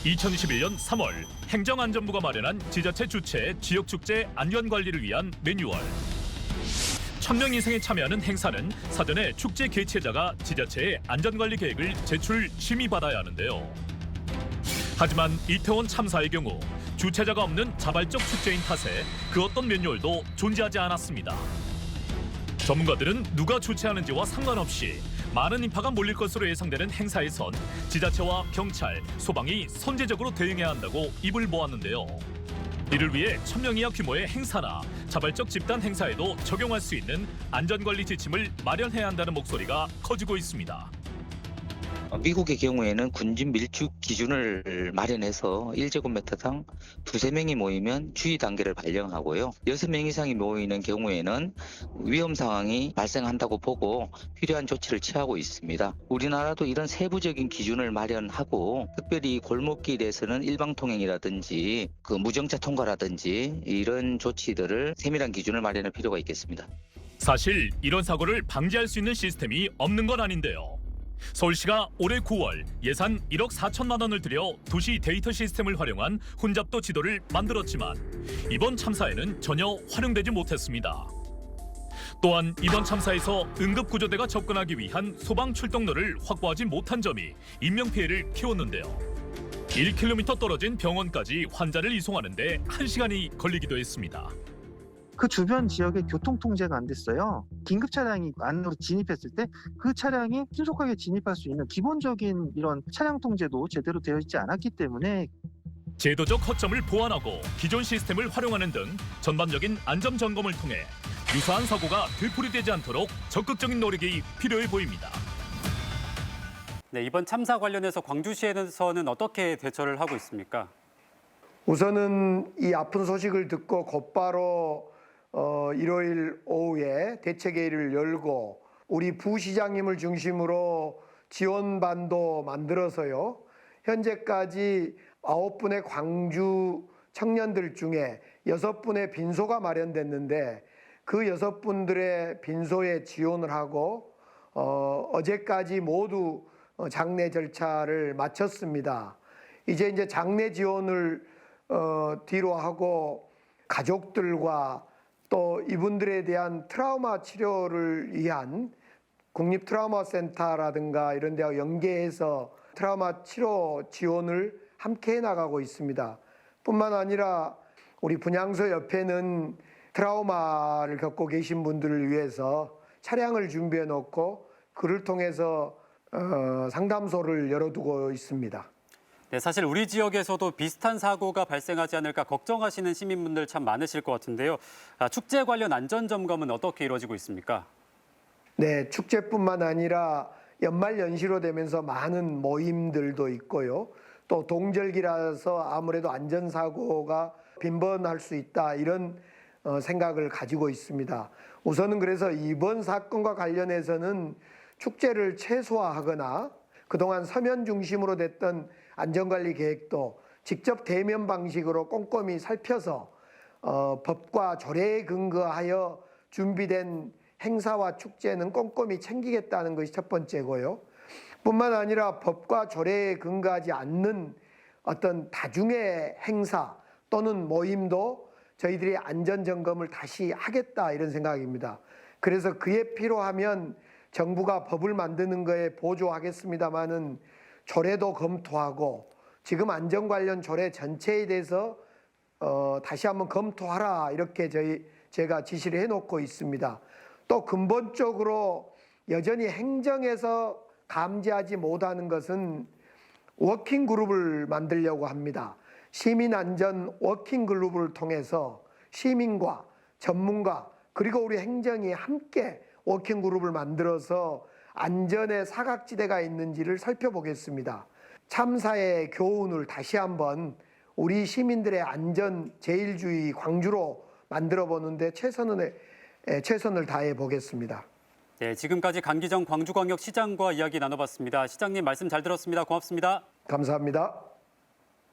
2021년 3월 행정안전부가 마련한 지자체 주최 지역축제 안전관리를 위한 매뉴얼. 1,000명 이상이 참여하는 행사는 사전에 축제 개최자가 지자체의 안전관리 계획을 제출 심의받아야 하는데요. 하지만 이태원 참사의 경우 주최자가 없는 자발적 축제인 탓에 그 어떤 매뉴얼도 존재하지 않았습니다. 전문가들은 누가 주최하는지와 상관없이 많은 인파가 몰릴 것으로 예상되는 행사에선 지자체와 경찰, 소방이 선제적으로 대응해야 한다고 입을 모았는데요. 이를 위해 1,000명 이하 규모의 행사나 자발적 집단 행사에도 적용할 수 있는 안전관리 지침을 마련해야 한다는 목소리가 커지고 있습니다. 미국의 경우에는 군진 밀집 기준을 마련해서 1제곱미터당 2~3명이 모이면 주의 단계를 발령하고요. 6명 이상이 모이는 경우에는 위험 상황이 발생한다고 보고 필요한 조치를 취하고 있습니다. 우리나라도 이런 세부적인 기준을 마련하고 특별히 골목길에서는 일방통행이라든지 무정차 통과라든지 이런 조치들을 세밀한 기준을 마련할 필요가 있겠습니다. 사실 이런 사고를 방지할 수 있는 시스템이 없는 건 아닌데요. 서울시가 올해 9월 예산 1억 4천만 원을 들여 도시 데이터 시스템을 활용한 혼잡도 지도를 만들었지만 이번 참사에는 전혀 활용되지 못했습니다. 또한 이번 참사에서 응급구조대가 접근하기 위한 소방 출동로를 확보하지 못한 점이 인명피해를 키웠는데요. 1km 떨어진 병원까지 환자를 이송하는 데 1시간이 걸리기도 했습니다. 그 주변 지역에 교통 통제가 안 됐어요. 긴급 차량이 안으로 진입했을 때 그 차량이 신속하게 진입할 수 있는 기본적인 이런 차량 통제도 제대로 되어 있지 않았기 때문에 제도적 허점을 보완하고 기존 시스템을 활용하는 등 전반적인 안전 점검을 통해 유사한 사고가 되풀이되지 않도록 적극적인 노력이 필요해 보입니다. 네, 이번 참사 관련해서 광주시에서는 어떻게 대처를 하고 있습니까? 우선은 이 아픈 소식을 듣고 곧바로 일요일 오후에 대책회의를 열고 우리 부시장님을 중심으로 지원반도 만들어서요. 현재까지 9분의 광주 청년들 중에 6분의 빈소가 마련됐는데 그 6분들의 빈소에 지원을 하고 어제까지 모두 장례 절차를 마쳤습니다. 이제 장례 지원을 뒤로 하고 가족들과 또 이분들에 대한 트라우마 치료를 위한 국립트라우마센터라든가 이런 데와 연계해서 트라우마 치료 지원을 함께 해나가고 있습니다. 뿐만 아니라 우리 분향소 옆에는 트라우마를 겪고 계신 분들을 위해서 차량을 준비해 놓고 그를 통해서 상담소를 열어두고 있습니다. 네, 사실 우리 지역에서도 비슷한 사고가 발생하지 않을까 걱정하시는 시민분들 참 많으실 것 같은데요. 축제 관련 안전 점검은 어떻게 이루어지고 있습니까? 네, 축제뿐만 아니라 연말 연시로 되면서 많은 모임들도 있고요. 또 동절기라서 아무래도 안전사고가 빈번할 수 있다 이런 생각을 가지고 있습니다. 우선은 그래서 이번 사건과 관련해서는 축제를 최소화하거나 그동안 서면 중심으로 됐던 안전관리 계획도 직접 대면 방식으로 꼼꼼히 살펴서 법과 조례에 근거하여 준비된 행사와 축제는 꼼꼼히 챙기겠다는 것이 첫 번째고요. 뿐만 아니라 법과 조례에 근거하지 않는 어떤 다중의 행사 또는 모임도 저희들이 안전점검을 다시 하겠다 이런 생각입니다. 그래서 그에 필요하면 정부가 법을 만드는 거에 보조하겠습니다마는 조례도 검토하고 지금 안전 관련 조례 전체에 대해서 다시 한번 검토하라 이렇게 제가 지시를 해놓고 있습니다. 또 근본적으로 여전히 행정에서 감지하지 못하는 것은 워킹 그룹을 만들려고 합니다. 시민안전 워킹 그룹을 통해서 시민과 전문가 그리고 우리 행정이 함께 워킹 그룹을 만들어서 안전의 사각지대가 있는지를 살펴보겠습니다. 참사의 교훈을 다시 한번 우리 시민들의 안전 제일주의 광주로 만들어 보는데 최선을 다해 보겠습니다. 네, 지금까지 강기정 광주광역시장과 이야기 나눠봤습니다. 시장님 말씀 잘 들었습니다. 고맙습니다. 감사합니다.